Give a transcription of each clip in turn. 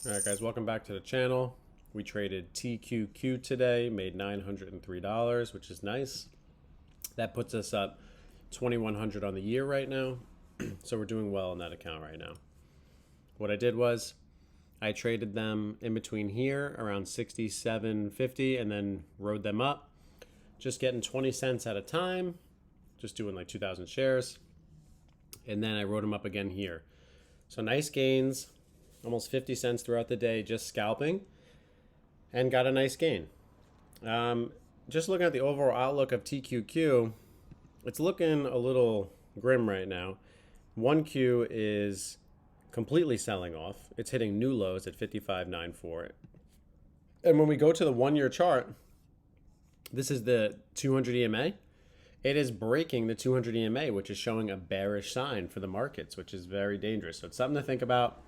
Alright guys, welcome back to the channel. We traded TQQ today, made $903, which is nice. That puts us up 2,100 on the year right now. So we're doing well in that account right now. What I did was I traded them in between here around 67.50 and then rode them up. Just getting 20 cents at a time, just doing like 2,000 shares. And then I rode them up again here. So nice gains. Almost 50 cents throughout the day just scalping and got a nice gain. Just looking at the overall outlook of TQQ, it's looking a little grim right now. 1Q is completely selling off. It's hitting new lows at 55.94. And when we go to the 1-year chart, this is the 200 EMA. It is breaking the 200 EMA, which is showing a bearish sign for the markets, which is very dangerous. So it's something to think about.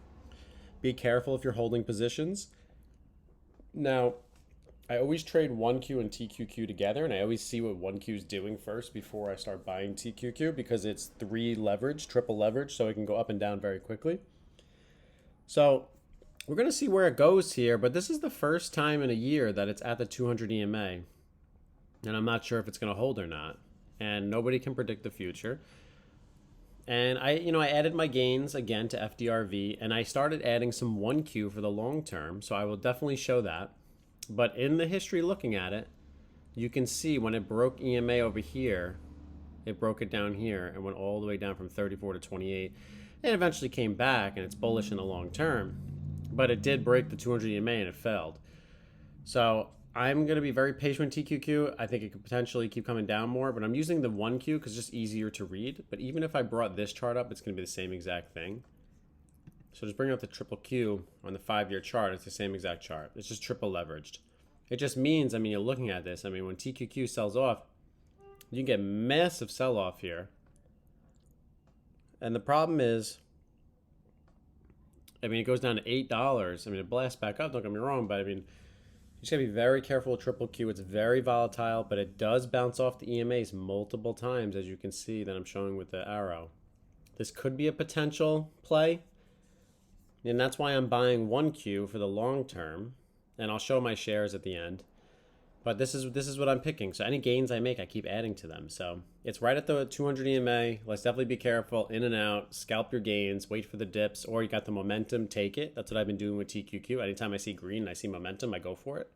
Be careful if you're holding positions. Now, I always trade 1Q and TQQ together, and I always see what 1Q is doing first before I start buying TQQ because it's 3 leverage, triple leverage, so it can go up and down very quickly. So we're going to see where it goes here, but this is the first time in a year that it's at the 200 EMA, and I'm not sure if it's going to hold or not, and nobody can predict the future. And I added my gains again to FDRV, and I started adding some 1Q for the long term, so I will definitely show that. But in the history looking at it, you can see when it broke EMA over here, it broke it down here and went all the way down from 34 to 28, and eventually came back, and it's bullish in the long term. But it did break the 200 EMA and it failed. So I'm going to be very patient with TQQ. I think it could potentially keep coming down more, but I'm using the 1Q because it's just easier to read. But even if I brought this chart up, it's going to be the same exact thing. So just bring up the triple Q on the 5-year chart. It's the same exact chart. It's just triple leveraged. It just means, you're looking at this. When TQQ sells off, you get massive sell-off here. And the problem is, it goes down to $8. It blasts back up, don't get me wrong, but you just gotta be very careful with triple Q. It's very volatile, but it does bounce off the EMAs multiple times, as you can see that I'm showing with the arrow. This could be a potential play, and that's why I'm buying 1Q for the long term, and I'll show my shares at the end. But this is what I'm picking. So any gains I make, I keep adding to them. So it's right at the 200 EMA. Let's definitely be careful. In and out. Scalp your gains. Wait for the dips. Or you got the momentum. Take it. That's what I've been doing with TQQ. Anytime I see green and I see momentum, I go for it.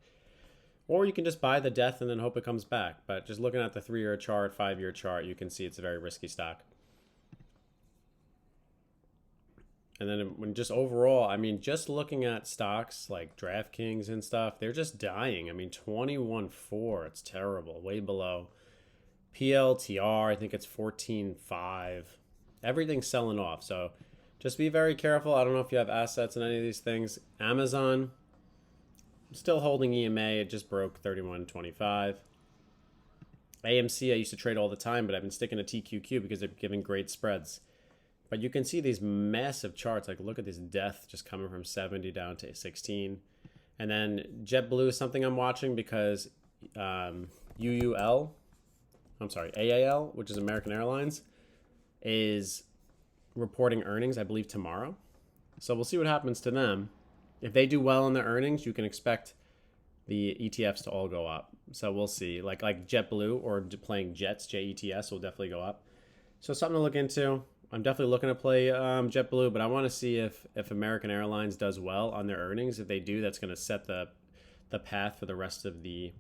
Or you can just buy the death and then hope it comes back. But just looking at the 3-year chart, 5-year chart, you can see it's a very risky stock. And then when just overall, just looking at stocks like DraftKings and stuff, they're just dying. 21.4, it's terrible, way below. PLTR, I think it's 14.5. Everything's selling off. So just be very careful. I don't know if you have assets in any of these things. Amazon, still holding EMA. It just broke 31.25. AMC, I used to trade all the time, but I've been sticking to TQQ because they're giving great spreads. But you can see these massive charts. Like, look at this death just coming from 70 down to 16. And then JetBlue is something I'm watching because AAL, which is American Airlines, is reporting earnings, I believe, tomorrow. So we'll see what happens to them. If they do well in their earnings, you can expect the ETFs to all go up. So we'll see. Like JetBlue or playing Jets, JETS, will definitely go up. So something to look into. I'm definitely looking to play JetBlue, but I want to see if American Airlines does well on their earnings. If they do, that's going to set the path for the rest of the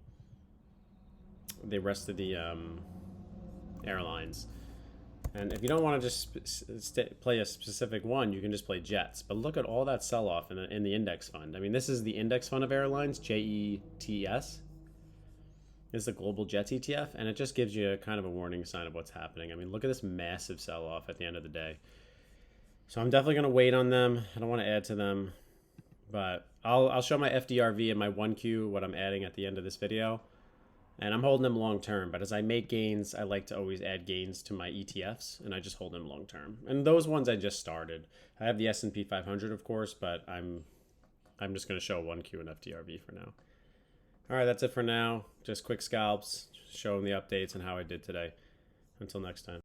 airlines. And if you don't want to just play a specific one, you can just play Jets. But look at all that sell-off in the index fund. This is the index fund of airlines, JETS. Is the Global Jets ETF, and it just gives you a kind of a warning sign of what's happening. Look at this massive sell-off at the end of the day. So I'm definitely going to wait on them. I don't want to add to them, but I'll show my FDRV and my 1Q, what I'm adding at the end of this video, and I'm holding them long term. But as I make gains, I like to always add gains to my ETFs, and I just hold them long term. And those ones I just started. I have the S&P 500, of course, but I'm just going to show 1Q and FDRV for now. All right, that's it for now. Just quick scalps, showing the updates and how I did today. Until next time.